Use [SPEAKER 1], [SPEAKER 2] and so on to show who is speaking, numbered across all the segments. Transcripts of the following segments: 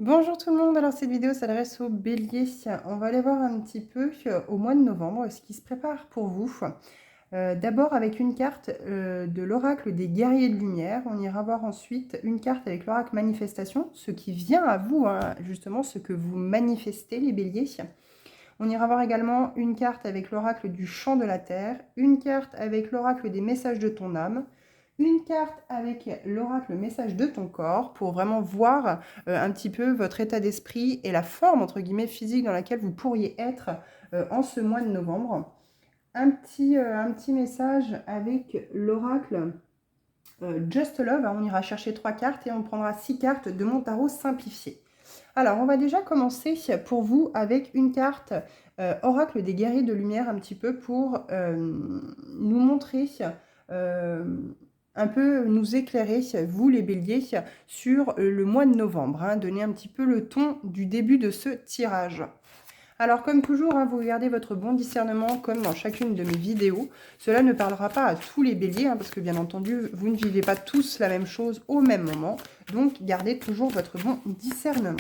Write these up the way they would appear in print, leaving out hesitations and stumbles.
[SPEAKER 1] Bonjour tout le monde, alors cette vidéo s'adresse aux béliers. On va aller voir un petit peu au mois de novembre ce qui se prépare pour vous. D'abord avec une carte de l'oracle des guerriers de lumière. On ira voir ensuite une carte avec l'oracle manifestation, ce qui vient à vous, hein, justement ce que vous manifestez les béliers. On ira voir également une carte avec l'oracle du champ de la terre, une carte avec l'oracle des messages de ton âme, une carte avec l'oracle message de ton corps pour vraiment voir un petit peu votre état d'esprit et la forme entre guillemets physique dans laquelle vous pourriez être en ce mois de novembre. Un petit message avec l'oracle Just Love. On ira chercher 3 cartes et on prendra 6 cartes de mon tarot simplifié. Alors, on va déjà commencer pour vous avec une carte Oracle des guerriers de lumière un petit peu pour nous montrer, un peu nous éclairer, vous les béliers, sur le mois de novembre, hein, donner un petit peu le ton du début de ce tirage. Alors comme toujours, hein, vous regardez votre bon discernement comme dans chacune de mes vidéos. Cela ne parlera pas à tous les béliers, hein, parce que bien entendu, vous ne vivez pas tous la même chose au même moment. Donc gardez toujours votre bon discernement.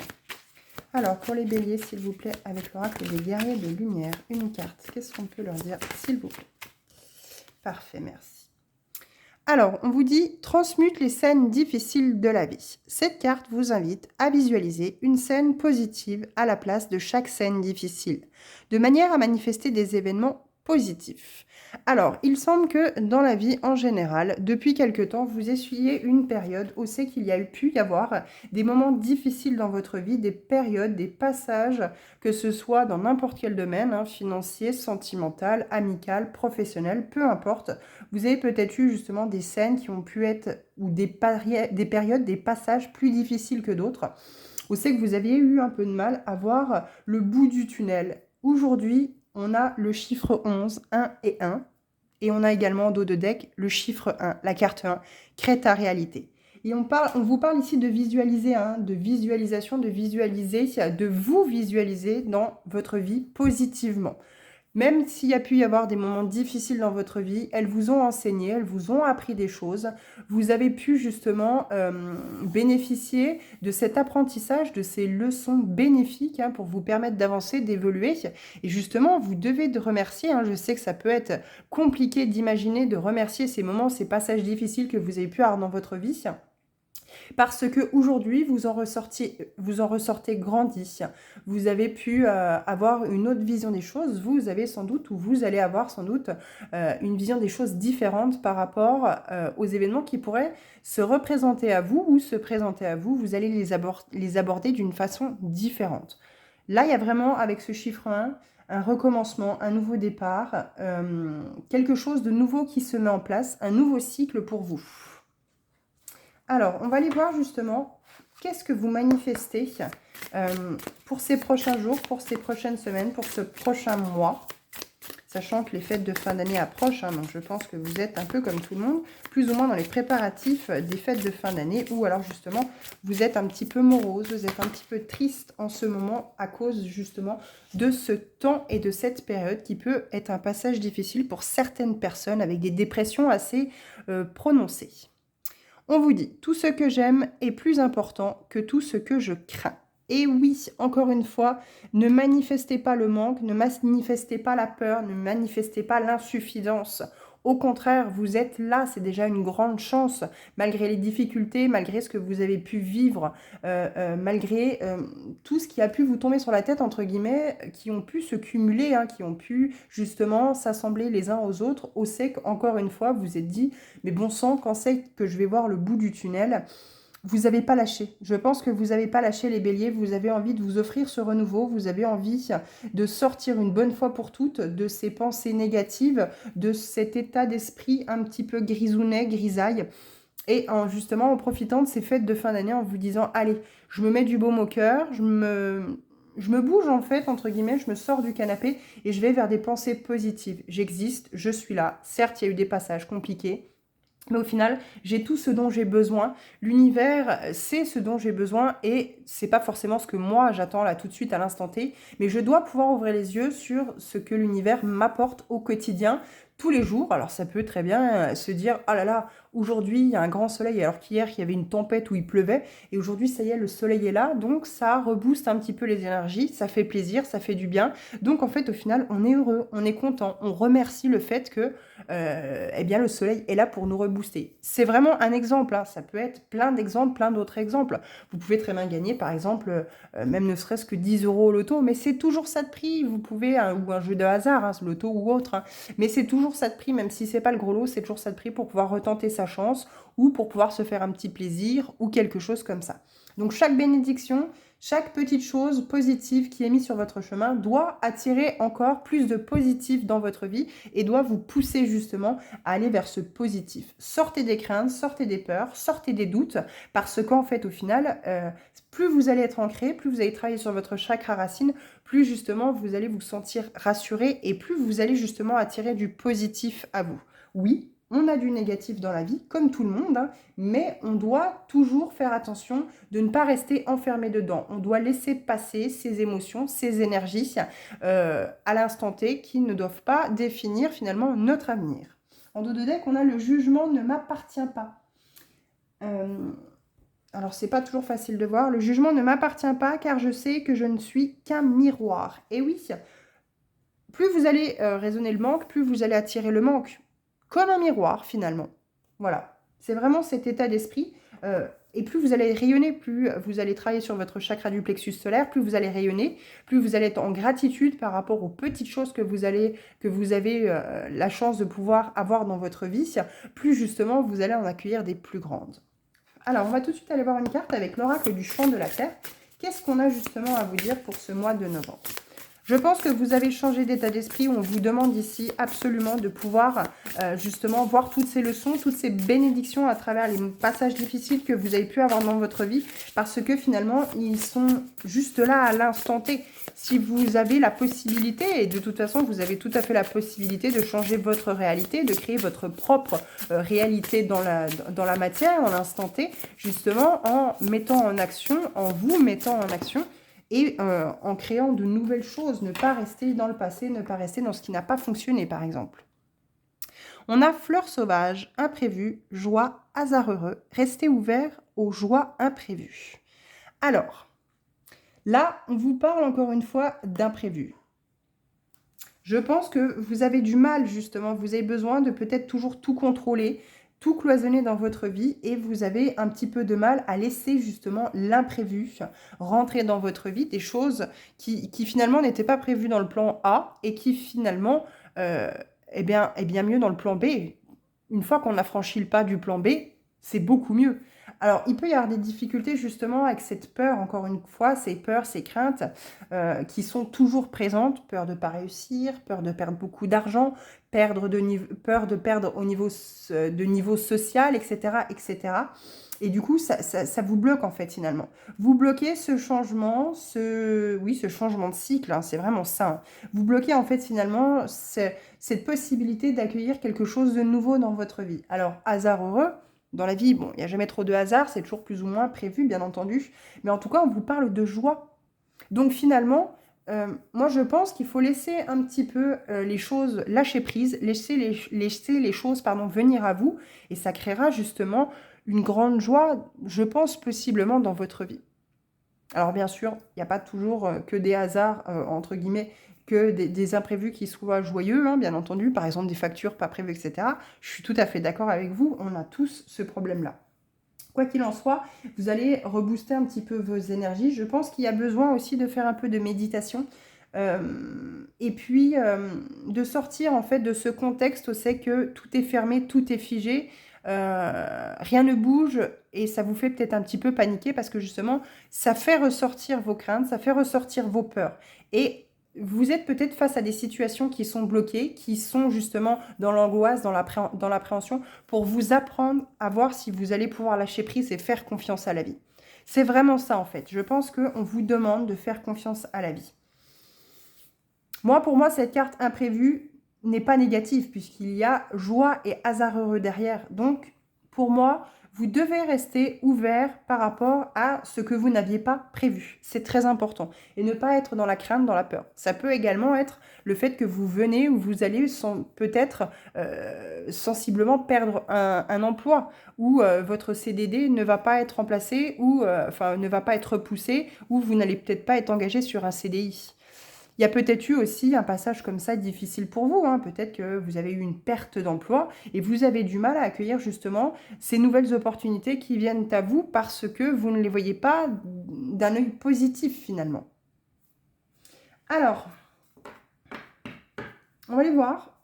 [SPEAKER 1] Alors pour les béliers, s'il vous plaît, avec l'oracle des guerriers de lumière, une carte. Qu'est-ce qu'on peut leur dire, s'il vous plaît? Parfait, merci. Alors, on vous dit « Transmute les scènes difficiles de la vie ». Cette carte vous invite à visualiser une scène positive à la place de chaque scène difficile, de manière à manifester des événements positifs. Alors, il semble que dans la vie en général, depuis quelque temps, vous essuyez une période où c'est qu'il y a pu y avoir des moments difficiles dans votre vie, des périodes, des passages, que ce soit dans n'importe quel domaine, hein, financier, sentimental, amical, professionnel, peu importe. Vous avez peut-être eu justement des scènes qui ont pu être, ou des périodes, des passages plus difficiles que d'autres, où c'est que vous aviez eu un peu de mal à voir le bout du tunnel. Aujourd'hui, on a le chiffre 11, 1 et 1, et on a également en dos de deck le chiffre 1, la carte 1, crée ta réalité. Et on vous parle ici de visualiser, hein, de visualisation, de visualiser, de vous visualiser dans votre vie positivement. Même s'il y a pu y avoir des moments difficiles dans votre vie, elles vous ont enseigné, elles vous ont appris des choses. Vous avez pu justement bénéficier de cet apprentissage, de ces leçons bénéfiques, hein, pour vous permettre d'avancer, d'évoluer. Et justement, vous devez de remercier. Hein, je sais que ça peut être compliqué d'imaginer, de remercier ces moments, ces passages difficiles que vous avez pu avoir dans votre vie. Parce qu'aujourd'hui, vous en ressortez grandi. Vous avez pu avoir une autre vision des choses. Vous avez sans doute, ou vous allez avoir sans doute, une vision des choses différente par rapport aux événements qui pourraient se représenter à vous ou se présenter à vous. Vous allez les aborder d'une façon différente. Là, il y a vraiment, avec ce chiffre 1, un recommencement, un nouveau départ, quelque chose de nouveau qui se met en place, un nouveau cycle pour vous. Alors, on va aller voir justement qu'est-ce que vous manifestez pour ces prochains jours, pour ces prochaines semaines, pour ce prochain mois. Sachant que les fêtes de fin d'année approchent, hein, donc je pense que vous êtes un peu comme tout le monde, plus ou moins dans les préparatifs des fêtes de fin d'année, ou alors justement, vous êtes un petit peu morose, vous êtes un petit peu triste en ce moment à cause justement de ce temps et de cette période qui peut être un passage difficile pour certaines personnes avec des dépressions assez prononcées. On vous dit, tout ce que j'aime est plus important que tout ce que je crains. Et oui, encore une fois, ne manifestez pas le manque, ne manifestez pas la peur, ne manifestez pas l'insuffisance. Au contraire, vous êtes là, c'est déjà une grande chance, malgré les difficultés, malgré ce que vous avez pu vivre, malgré tout ce qui a pu vous tomber sur la tête, entre guillemets, qui ont pu se cumuler, hein, qui ont pu justement s'assembler les uns aux autres, au sec, encore une fois, vous êtes dit, mais bon sang, quand c'est que je vais voir le bout du tunnel ? Vous n'avez pas lâché. Je pense que vous n'avez pas lâché les béliers. Vous avez envie de vous offrir ce renouveau. Vous avez envie de sortir une bonne fois pour toutes de ces pensées négatives, de cet état d'esprit un petit peu grisounet, grisaille. Et justement en profitant de ces fêtes de fin d'année en vous disant « Allez, je me mets du baume au cœur, je me bouge en fait, entre guillemets, je me sors du canapé et je vais vers des pensées positives. J'existe, je suis là. Certes, il y a eu des passages compliqués. Mais au final, j'ai tout ce dont j'ai besoin. L'univers, c'est ce dont j'ai besoin et c'est pas forcément ce que moi j'attends là tout de suite à l'instant T. Mais je dois pouvoir ouvrir les yeux sur ce que l'univers m'apporte au quotidien, tous les jours. Alors ça peut très bien se dire, oh là là, aujourd'hui il y a un grand soleil alors qu'hier il y avait une tempête où il pleuvait et aujourd'hui ça y est le soleil est là, donc ça rebooste un petit peu les énergies, ça fait plaisir, ça fait du bien, donc en fait au final on est heureux, on est content, on remercie le fait que eh bien le soleil est là pour nous rebooster. C'est vraiment un exemple, hein. Ça peut être plein d'exemples, plein d'autres exemples. Vous pouvez très bien gagner par exemple même ne serait-ce que 10 euros au loto, mais c'est toujours ça de prix, vous pouvez, ou un jeu de hasard, hein, loto ou autre, hein, mais c'est toujours ça de prix, même si c'est pas le gros lot, c'est toujours ça de prix pour pouvoir retenter sa chance ou pour pouvoir se faire un petit plaisir ou quelque chose comme ça. Donc chaque bénédiction, chaque petite chose positive qui est mise sur votre chemin doit attirer encore plus de positif dans votre vie et doit vous pousser justement à aller vers ce positif. Sortez des craintes, sortez des peurs, sortez des doutes, parce qu'en fait au final, plus vous allez être ancré, plus vous allez travailler sur votre chakra racine, plus justement vous allez vous sentir rassuré et plus vous allez justement attirer du positif à vous. Oui, on a du négatif dans la vie, comme tout le monde, hein, mais on doit toujours faire attention de ne pas rester enfermé dedans. On doit laisser passer ces émotions, ces énergies à l'instant T qui ne doivent pas définir finalement notre avenir. En dos de deck, on a le jugement ne m'appartient pas. Alors, c'est pas toujours facile de voir. Le jugement ne m'appartient pas car je sais que je ne suis qu'un miroir. Et oui, plus vous allez raisonner le manque, plus vous allez attirer le manque. Comme un miroir, finalement. Voilà. C'est vraiment cet état d'esprit. Et plus vous allez rayonner, plus vous allez travailler sur votre chakra du plexus solaire, plus vous allez rayonner, plus vous allez être en gratitude par rapport aux petites choses que vous avez la chance de pouvoir avoir dans votre vie, plus justement vous allez en accueillir des plus grandes. Alors, on va tout de suite aller voir une carte avec l'oracle du champ de la Terre. Qu'est-ce qu'on a justement à vous dire pour ce mois de novembre? Je pense que vous avez changé d'état d'esprit. On vous demande ici absolument de pouvoir justement voir toutes ces leçons, toutes ces bénédictions à travers les passages difficiles que vous avez pu avoir dans votre vie, parce que finalement, ils sont juste là à l'instant T. Si vous avez la possibilité, et de toute façon, vous avez tout à fait la possibilité de changer votre réalité, de créer votre propre réalité dans la matière, en l'instant T, justement en mettant en action, en vous mettant en action, et en créant de nouvelles choses, ne pas rester dans le passé, ne pas rester dans ce qui n'a pas fonctionné, par exemple. On a fleurs sauvages, imprévues, joie, hasard heureux, restez ouvert aux joies imprévues. Alors, là, on vous parle encore une fois d'imprévu. Je pense que vous avez du mal, justement, vous avez besoin de peut-être toujours tout contrôler, tout cloisonner dans votre vie et vous avez un petit peu de mal à laisser justement l'imprévu rentrer dans votre vie, des choses qui finalement n'étaient pas prévues dans le plan A et qui finalement est bien mieux dans le plan B. Une fois qu'on a franchi le pas du plan B, c'est beaucoup mieux. Alors, il peut y avoir des difficultés justement avec cette peur, encore une fois, ces peurs, ces craintes qui sont toujours présentes, peur de ne pas réussir, peur de perdre beaucoup d'argent, peur de perdre au niveau, de niveau social, etc., etc. Et du coup, ça vous bloque en fait finalement. Vous bloquez ce changement, ce changement de cycle, hein, c'est vraiment ça. Hein. Vous bloquez en fait finalement cette possibilité d'accueillir quelque chose de nouveau dans votre vie. Alors, hasard heureux, dans la vie, bon, il n'y a jamais trop de hasard, c'est toujours plus ou moins prévu, bien entendu. Mais en tout cas, on vous parle de joie. Donc finalement, moi je pense qu'il faut laisser un petit peu les choses lâcher prise, laisser les choses venir à vous. Et ça créera justement une grande joie, je pense, possiblement dans votre vie. Alors bien sûr, il n'y a pas toujours que des hasards, entre guillemets, que des imprévus qui soient joyeux, hein, bien entendu, par exemple des factures pas prévues, etc. Je suis tout à fait d'accord avec vous, on a tous ce problème-là. Quoi qu'il en soit, vous allez rebooster un petit peu vos énergies. Je pense qu'il y a besoin aussi de faire un peu de méditation et puis de sortir en fait de ce contexte où c'est que tout est fermé, tout est figé, rien ne bouge et ça vous fait peut-être un petit peu paniquer parce que justement, ça fait ressortir vos craintes, ça fait ressortir vos peurs. Et vous êtes peut-être face à des situations qui sont bloquées, qui sont justement dans l'angoisse, dans l'appréhension, pour vous apprendre à voir si vous allez pouvoir lâcher prise et faire confiance à la vie. C'est vraiment ça en fait. Je pense qu'on vous demande de faire confiance à la vie. Pour moi, cette carte imprévue n'est pas négative puisqu'il y a joie et hasard heureux derrière. Donc, pour moi, vous devez rester ouvert par rapport à ce que vous n'aviez pas prévu. C'est très important. Et ne pas être dans la crainte, dans la peur. Ça peut également être le fait que vous venez ou vous allez peut-être sensiblement perdre un emploi, ou votre CDD ne va pas être remplacé, ou ne va pas être repoussé, ou vous n'allez peut-être pas être engagé sur un CDI. Il y a peut-être eu aussi un passage comme ça difficile pour vous, hein. Peut-être que vous avez eu une perte d'emploi et vous avez du mal à accueillir justement ces nouvelles opportunités qui viennent à vous parce que vous ne les voyez pas d'un œil positif finalement. Alors, on va aller voir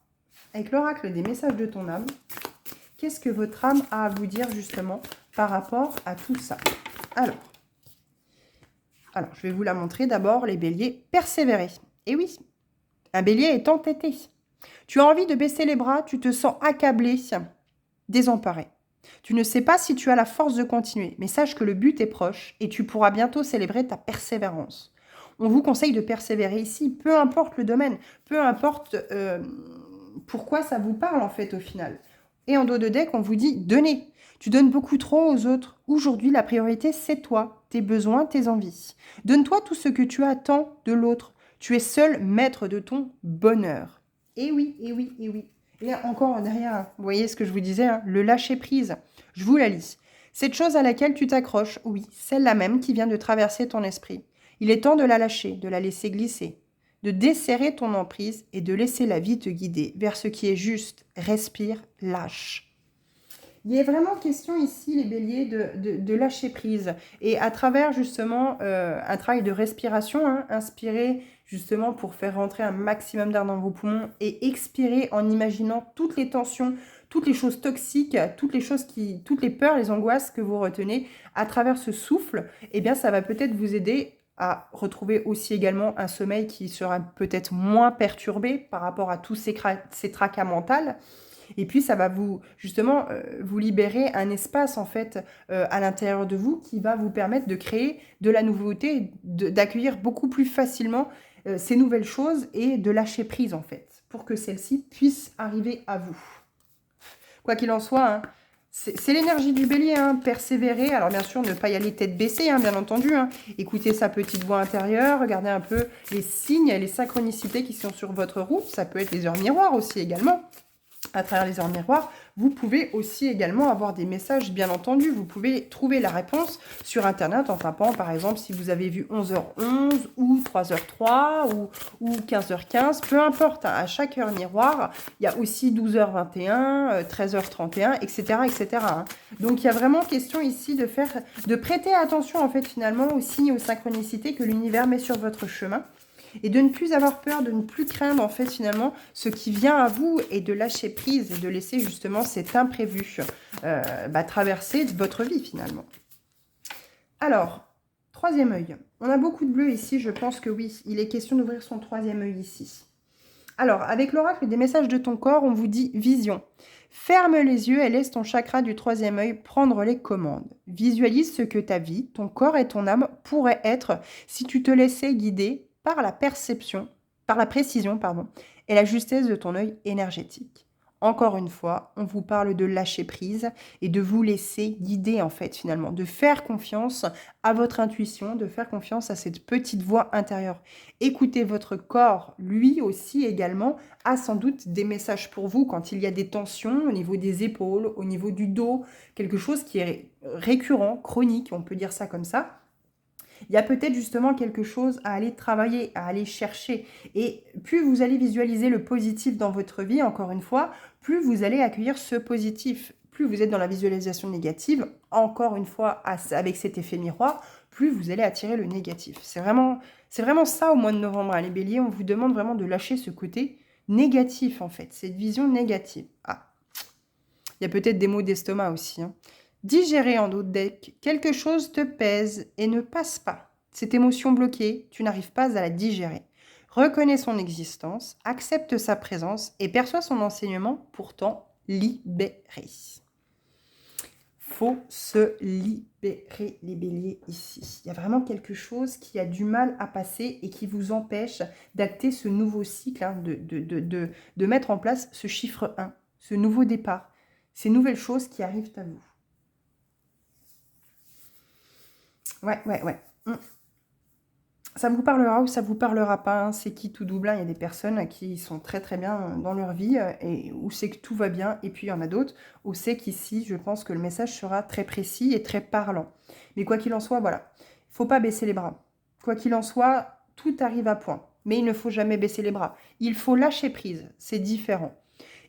[SPEAKER 1] avec l'oracle des messages de ton âme. Qu'est-ce que votre âme a à vous dire justement par rapport à tout ça? Alors, je vais vous la montrer d'abord, les béliers. Persévérer. Et oui, un bélier est entêté. Tu as envie de baisser les bras, tu te sens accablé, désemparé. Tu ne sais pas si tu as la force de continuer, mais sache que le but est proche et tu pourras bientôt célébrer ta persévérance. On vous conseille de persévérer ici, peu importe le domaine, peu importe pourquoi ça vous parle en fait au final. Et en dos de deck, on vous dit donnez. Tu donnes beaucoup trop aux autres. Aujourd'hui, la priorité, c'est toi, tes besoins, tes envies. Donne-toi tout ce que tu attends de l'autre. Tu es seul maître de ton bonheur. Et oui, et oui, et oui. Et là, encore derrière, vous voyez ce que je vous disais, hein, le lâcher-prise. Je vous la lis. Cette chose à laquelle tu t'accroches, oui, celle-là même qui vient de traverser ton esprit. Il est temps de la lâcher, de la laisser glisser, de desserrer ton emprise et de laisser la vie te guider vers ce qui est juste. Respire, lâche. Il est vraiment question ici, les béliers, de lâcher prise. Et à travers justement un travail de respiration, hein, inspirer justement pour faire rentrer un maximum d'air dans vos poumons et expirer en imaginant toutes les tensions, toutes les choses toxiques, toutes les peurs, les angoisses que vous retenez à travers ce souffle, eh bien ça va peut-être vous aider à retrouver aussi également un sommeil qui sera peut-être moins perturbé par rapport à tous ces tracas mentales. Et puis, ça va vous, justement, vous libérer un espace, en fait, à l'intérieur de vous qui va vous permettre de créer de la nouveauté, d'accueillir beaucoup plus facilement ces nouvelles choses et de lâcher prise, en fait, pour que celles-ci puissent arriver à vous. Quoi qu'il en soit, hein, c'est l'énergie du bélier, hein, persévérer. Alors, bien sûr, ne pas y aller tête baissée, hein, bien entendu. Hein. Écoutez sa petite voix intérieure, regardez un peu les signes, les synchronicités qui sont sur votre route. Ça peut être les heures miroirs aussi également. À travers les heures miroirs, vous pouvez aussi également avoir des messages, bien entendu. Vous pouvez trouver la réponse sur Internet en tapant, par exemple, si vous avez vu 11h11 ou 3h03 ou 15h15, peu importe. Hein, à chaque heure miroir, il y a aussi 12h21, 13h31, etc. etc. Hein. Donc, il y a vraiment question ici de prêter attention, en fait, finalement, aux signes, aux synchronicités que l'univers met sur votre chemin. Et de ne plus avoir peur, de ne plus craindre en fait finalement ce qui vient à vous et de lâcher prise et de laisser justement cet imprévu traverser votre vie finalement. Alors, troisième œil. On a beaucoup de bleu ici, je pense que oui, il est question d'ouvrir son troisième œil ici. Alors, avec l'oracle des messages de ton corps, on vous dit vision. Ferme les yeux et laisse ton chakra du troisième œil prendre les commandes. Visualise ce que ta vie, ton corps et ton âme pourraient être si tu te laissais guider par la précision, et la justesse de ton œil énergétique. Encore une fois, on vous parle de lâcher prise et de vous laisser guider en fait finalement, de faire confiance à votre intuition, de faire confiance à cette petite voix intérieure. Écoutez votre corps, lui aussi également, a sans doute des messages pour vous quand il y a des tensions au niveau des épaules, au niveau du dos, quelque chose qui est récurrent, chronique, on peut dire ça comme ça. Il y a peut-être justement quelque chose à aller travailler, à aller chercher. Et plus vous allez visualiser le positif dans votre vie, encore une fois, plus vous allez accueillir ce positif. Plus vous êtes dans la visualisation négative, encore une fois, avec cet effet miroir, plus vous allez attirer le négatif. C'est vraiment ça au mois de novembre, hein, les béliers. On vous demande vraiment de lâcher ce côté négatif, en fait, cette vision négative. Ah, il y a peut-être des maux d'estomac aussi, hein. Digérer en d'autres decks, quelque chose te pèse et ne passe pas. Cette émotion bloquée, tu n'arrives pas à la digérer. Reconnais son existence, accepte sa présence et perçois son enseignement, pourtant libéré. Faut se libérer, les béliers, ici. Il y a vraiment quelque chose qui a du mal à passer et qui vous empêche d'acter ce nouveau cycle, hein, de mettre en place ce chiffre 1, ce nouveau départ, ces nouvelles choses qui arrivent à vous. Ouais, ouais, ouais. Ça vous parlera ou ça vous parlera pas, hein, c'est qui tout double, hein. Il y a des personnes qui sont très très bien dans leur vie et où c'est que tout va bien. Et puis il y en a d'autres où c'est qu'ici, je pense que le message sera très précis et très parlant. Mais quoi qu'il en soit, voilà, il faut pas baisser les bras. Quoi qu'il en soit, tout arrive à point. Mais il ne faut jamais baisser les bras. Il faut lâcher prise, c'est différent.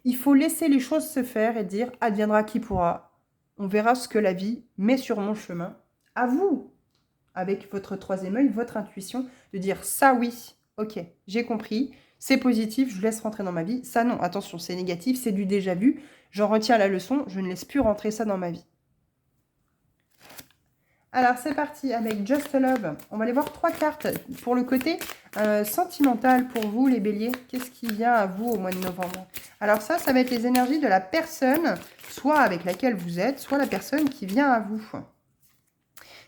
[SPEAKER 1] Il faut laisser les choses se faire et dire adviendra qui pourra. On verra ce que la vie met sur mon chemin. À vous, avec votre troisième œil, votre intuition, de dire ça oui, ok, j'ai compris, c'est positif, je laisse rentrer dans ma vie. Ça non, attention, c'est négatif, c'est du déjà vu, j'en retiens la leçon, je ne laisse plus rentrer ça dans ma vie. Alors c'est parti avec Just Love. On va aller voir 3 cartes pour le côté sentimental pour vous les béliers. Qu'est-ce qui vient à vous au mois de novembre? Alors ça va être les énergies de la personne, soit avec laquelle vous êtes, soit la personne qui vient à vous.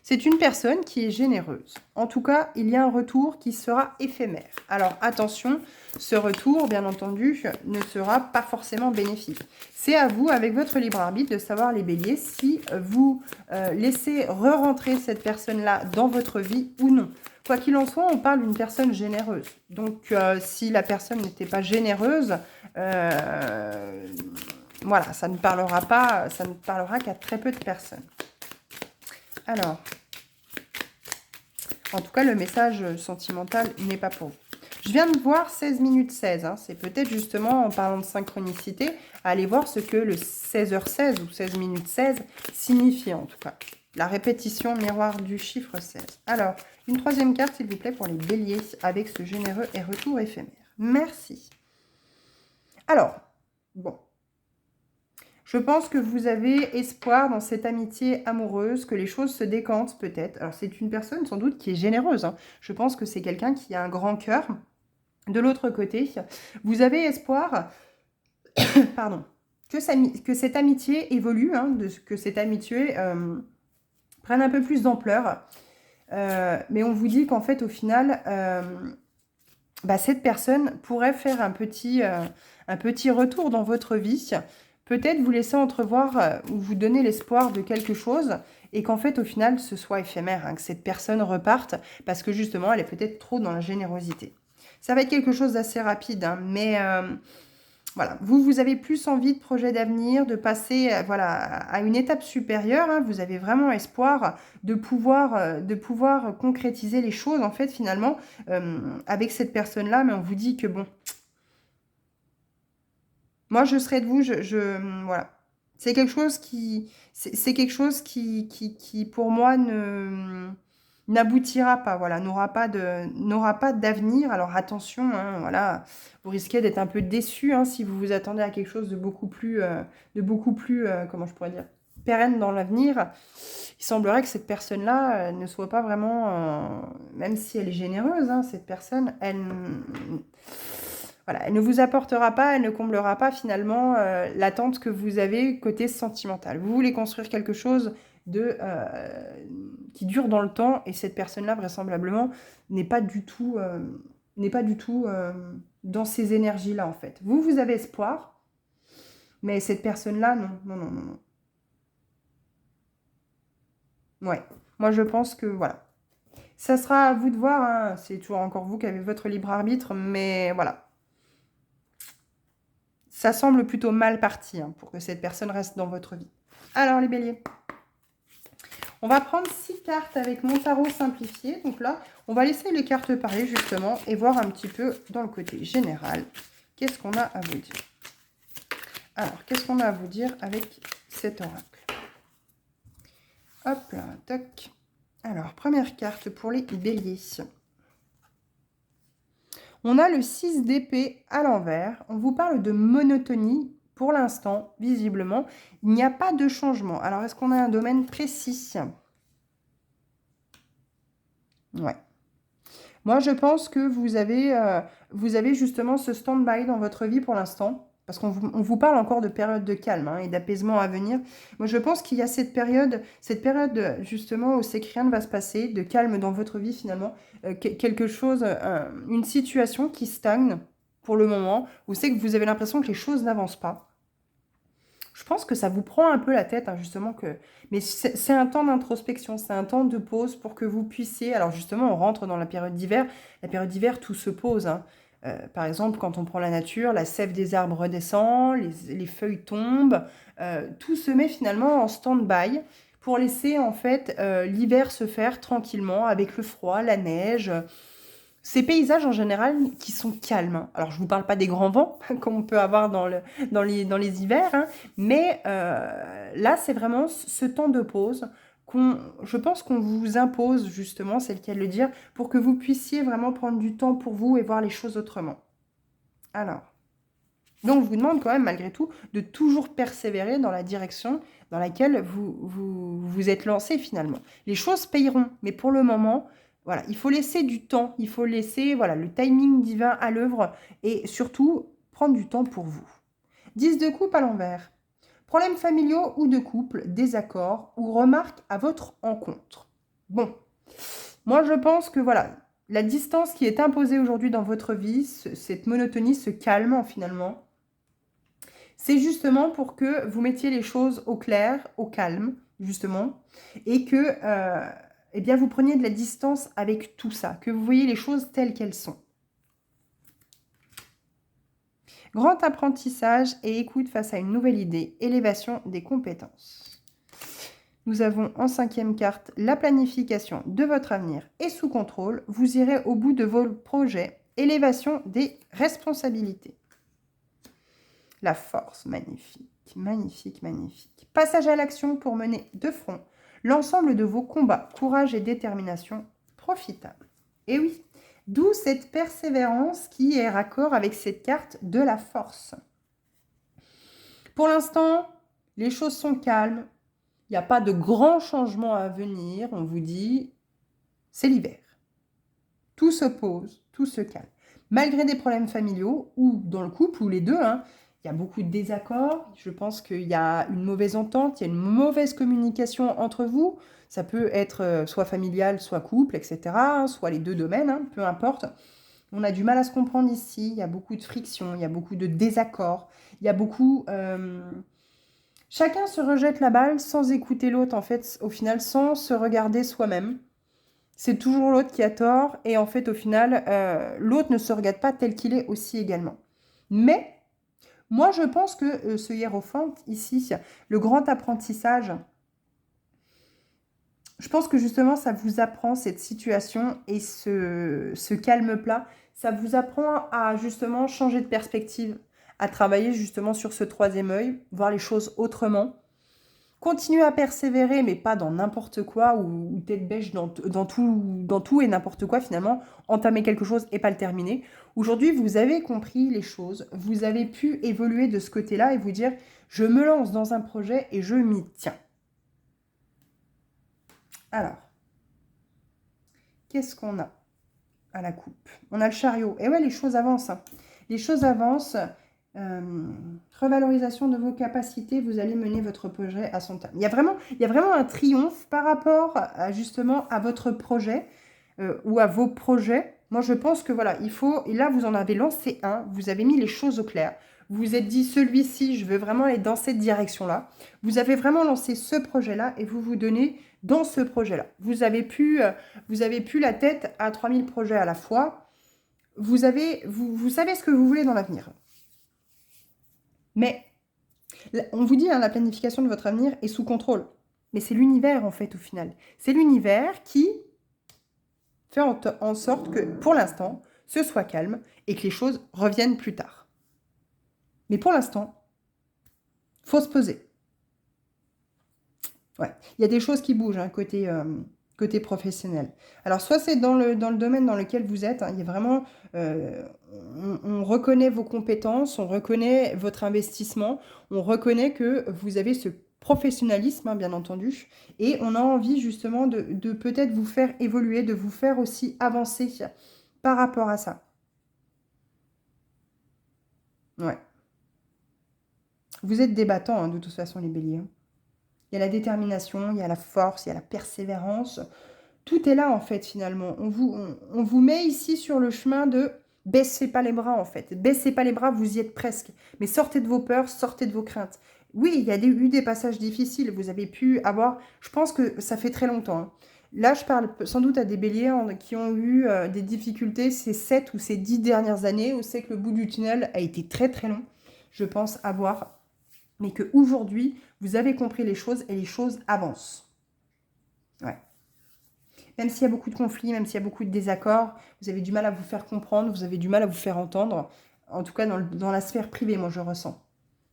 [SPEAKER 1] C'est une personne qui est généreuse. En tout cas, il y a un retour qui sera éphémère. Alors attention, ce retour, bien entendu, ne sera pas forcément bénéfique. C'est à vous, avec votre libre arbitre, de savoir les béliers si vous laissez re-rentrer cette personne-là dans votre vie ou non. Quoi qu'il en soit, on parle d'une personne généreuse. Donc, si la personne n'était pas généreuse, voilà, ça ne parlera qu'à très peu de personnes. Alors, en tout cas, le message sentimental n'est pas pour vous. Je viens de voir 16 minutes 16. Hein. C'est peut-être justement, en parlant de synchronicité, aller voir ce que le 16h16 ou 16 minutes 16 signifie en tout cas. La répétition miroir du chiffre 16. Alors, une troisième carte, s'il vous plaît, pour les béliers, avec ce généreux et retour éphémère. Merci. Alors, bon. Je pense que vous avez espoir dans cette amitié amoureuse, que les choses se décantent peut-être. Alors, c'est une personne sans doute qui est généreuse. Hein. Je pense que c'est quelqu'un qui a un grand cœur. De l'autre côté, vous avez espoir pardon, que cette amitié évolue, hein, que cette amitié prenne un peu plus d'ampleur. Mais on vous dit qu'en fait, au final, cette personne pourrait faire un petit retour dans votre vie. Peut-être vous laisser entrevoir ou vous donner l'espoir de quelque chose et qu'en fait, au final, ce soit éphémère, hein, que cette personne reparte parce que justement, elle est peut-être trop dans la générosité. Ça va être quelque chose d'assez rapide, hein, mais voilà. Vous avez plus envie de projets d'avenir, de passer voilà, à une étape supérieure. Hein. Vous avez vraiment espoir de pouvoir concrétiser les choses, en fait, finalement, avec cette personne-là. Mais on vous dit que, bon, moi, je serais de vous, voilà. C'est quelque chose qui, pour moi, n'aboutira pas, voilà, n'aura pas d'avenir. Alors attention, hein, voilà, vous risquez d'être un peu déçu hein, si vous vous attendez à quelque chose de beaucoup plus, comment je pourrais dire, pérenne dans l'avenir. Il semblerait que cette personne-là ne soit pas vraiment, même si elle est généreuse, hein, cette personne, voilà, elle ne vous apportera pas, elle ne comblera pas finalement l'attente que vous avez côté sentimental. Vous voulez construire quelque chose qui dure dans le temps et cette personne-là vraisemblablement n'est pas du tout, dans ces énergies-là en fait. Vous avez espoir, mais cette personne-là, non, non, non, non, non. Ouais, moi je pense que voilà. Ça sera à vous de voir, hein. C'est toujours encore vous qui avez votre libre arbitre, mais voilà. Ça semble plutôt mal parti hein, pour que cette personne reste dans votre vie. Alors les béliers, on va prendre 6 cartes avec mon tarot simplifié. Donc là, on va laisser les cartes parler justement et voir un petit peu dans le côté général. Qu'est-ce qu'on a à vous dire? Alors, qu'est-ce qu'on a à vous dire avec cet oracle? Hop là, toc. Alors, première carte pour les béliers. On a le 6 d'épée à l'envers. On vous parle de monotonie. Pour l'instant, visiblement, il n'y a pas de changement. Alors, est-ce qu'on a un domaine précis? Ouais. Moi, je pense que vous avez justement ce stand-by dans votre vie pour l'instant. Parce qu'on vous parle encore de période de calme hein, et d'apaisement à venir. Moi, je pense qu'il y a cette période justement où c'est que rien ne va se passer, de calme dans votre vie finalement. Quelque chose, une situation qui stagne pour le moment, où c'est que vous avez l'impression que les choses n'avancent pas. Je pense que ça vous prend un peu la tête, hein, justement, mais c'est un temps d'introspection, c'est un temps de pause pour que vous puissiez... Alors justement, on rentre dans la période d'hiver. La période d'hiver, tout se pose, hein. Par exemple, quand on prend la nature, la sève des arbres redescend, les feuilles tombent, tout se met finalement en stand-by pour laisser en fait l'hiver se faire tranquillement avec le froid, la neige, ces paysages en général qui sont calmes, hein. Alors je ne vous parle pas des grands vents comme on peut avoir dans les hivers, hein, mais là c'est vraiment ce temps de pause je pense qu'on vous impose justement, c'est le cas de le dire, pour que vous puissiez vraiment prendre du temps pour vous et voir les choses autrement. Alors, donc je vous demande quand même malgré tout de toujours persévérer dans la direction dans laquelle vous êtes lancé finalement. Les choses payeront, mais pour le moment... Voilà, il faut laisser du temps, il faut laisser voilà, le timing divin à l'œuvre et surtout prendre du temps pour vous. 10 de coupe à l'envers. Problèmes familiaux ou de couple, désaccords ou remarques à votre encontre. Bon, moi je pense que voilà, la distance qui est imposée aujourd'hui dans votre vie, cette monotonie, ce calme finalement, c'est justement pour que vous mettiez les choses au clair, au calme, justement, et que... eh bien, vous preniez de la distance avec tout ça, que vous voyez les choses telles qu'elles sont. Grand apprentissage et écoute face à une nouvelle idée, élévation des compétences. Nous avons en 5e carte la planification de votre avenir et sous contrôle. Vous irez au bout de vos projets, élévation des responsabilités. La force, magnifique, magnifique, magnifique. Passage à l'action pour mener de front l'ensemble de vos combats, courage et détermination, profitable. Et oui, d'où cette persévérance qui est raccord avec cette carte de la force. Pour l'instant, les choses sont calmes. Il n'y a pas de grands changements à venir. On vous dit, c'est l'hiver. Tout se pose, tout se calme. Malgré des problèmes familiaux, ou dans le couple, ou les deux, hein, il y a beaucoup de désaccords. Je pense qu'il y a une mauvaise entente, il y a une mauvaise communication entre vous. Ça peut être soit familial, soit couple, etc. Soit les deux domaines, hein, peu importe. On a du mal à se comprendre ici. Il y a beaucoup de friction, il y a beaucoup de désaccords. Il y a beaucoup... Chacun se rejette la balle sans écouter l'autre, en fait, au final, sans se regarder soi-même. C'est toujours l'autre qui a tort. Et en fait, au final, l'autre ne se regarde pas tel qu'il est aussi également. Mais... moi, je pense que ce hiérophante, ici, le grand apprentissage, je pense que justement, ça vous apprend cette situation et ce calme plat, ça vous apprend à justement changer de perspective, à travailler justement sur ce 3e œil, voir les choses autrement. Continuez à persévérer, mais pas dans n'importe quoi ou tête bêche dans tout et n'importe quoi finalement. Entamer quelque chose et pas le terminer. Aujourd'hui, vous avez compris les choses. Vous avez pu évoluer de ce côté-là et vous dire, je me lance dans un projet et je m'y tiens. Alors, qu'est-ce qu'on a à la coupe? On a le chariot. Et ouais, les choses avancent, hein. Les choses avancent. Revalorisation de vos capacités, vous allez mener votre projet à son terme. Il y a vraiment un triomphe par rapport à, justement à votre projet ou à vos projets. Moi, je pense que voilà, il faut... Et là, vous en avez lancé un, vous avez mis les choses au clair. Vous vous êtes dit, celui-ci, je veux vraiment aller dans cette direction-là. Vous avez vraiment lancé ce projet-là et vous vous donnez dans ce projet-là. Vous avez plus la tête à 3000 projets à la fois. Vous savez ce que vous voulez dans l'avenir. Mais on vous dit, hein, la planification de votre avenir est sous contrôle. Mais c'est l'univers, en fait, au final. C'est l'univers qui fait en sorte que, pour l'instant, ce soit calme et que les choses reviennent plus tard. Mais pour l'instant, il faut se poser. Ouais. Il y a des choses qui bougent, hein, côté professionnel. Alors, soit c'est dans le domaine dans lequel vous êtes, hein, il y a vraiment... on reconnaît vos compétences, on reconnaît votre investissement, on reconnaît que vous avez ce professionnalisme, hein, bien entendu, et on a envie justement de peut-être vous faire évoluer, de vous faire aussi avancer par rapport à ça. Ouais. Vous êtes débattants, hein, de toute façon, les béliers, hein. Il y a la détermination, il y a la force, il y a la persévérance. Tout est là, en fait, finalement. On vous met ici sur le chemin de... baissez pas les bras, en fait. Baissez pas les bras, vous y êtes presque. Mais sortez de vos peurs, sortez de vos craintes. Oui, il y a eu des passages difficiles. Vous avez pu avoir... Je pense que ça fait très longtemps, hein. Là, je parle sans doute à des béliers qui ont eu des difficultés ces 7 ou ces 10 dernières années, où c'est que le bout du tunnel a été très très long, je pense avoir, mais qu'aujourd'hui, vous avez compris les choses et les choses avancent. Ouais. Même s'il y a beaucoup de conflits, même s'il y a beaucoup de désaccords, vous avez du mal à vous faire comprendre, vous avez du mal à vous faire entendre. En tout cas, dans la sphère privée, moi, je ressens.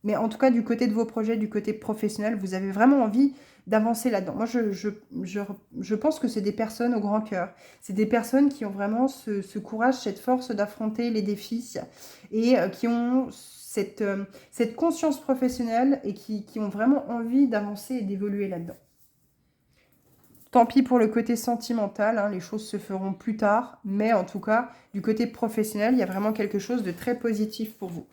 [SPEAKER 1] Mais en tout cas, du côté de vos projets, du côté professionnel, vous avez vraiment envie d'avancer là-dedans. Moi, je pense que c'est des personnes au grand cœur. C'est des personnes qui ont vraiment ce courage, cette force d'affronter les défis et qui ont cette conscience professionnelle et qui ont vraiment envie d'avancer et d'évoluer là-dedans. Tant pis pour le côté sentimental, hein, les choses se feront plus tard, mais en tout cas, du côté professionnel, il y a vraiment quelque chose de très positif pour vous.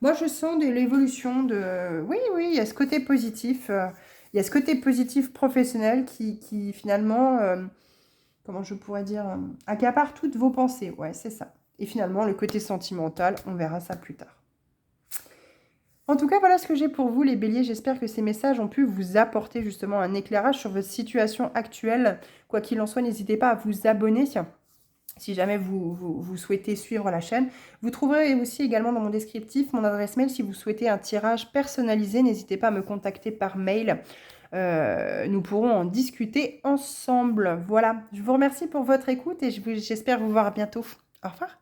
[SPEAKER 1] Moi, je sens de l'évolution de... Oui, oui, il y a ce côté positif, il y a ce côté positif professionnel qui finalement, comment je pourrais dire, accapare toutes vos pensées. Ouais, c'est ça. Et finalement, le côté sentimental, on verra ça plus tard. En tout cas, voilà ce que j'ai pour vous, les béliers. J'espère que ces messages ont pu vous apporter justement un éclairage sur votre situation actuelle. Quoi qu'il en soit, n'hésitez pas à vous abonner si jamais vous souhaitez suivre la chaîne. Vous trouverez aussi également dans mon descriptif mon adresse mail si vous souhaitez un tirage personnalisé. N'hésitez pas à me contacter par mail. Nous pourrons en discuter ensemble. Voilà, je vous remercie pour votre écoute et j'espère vous voir bientôt. Au revoir.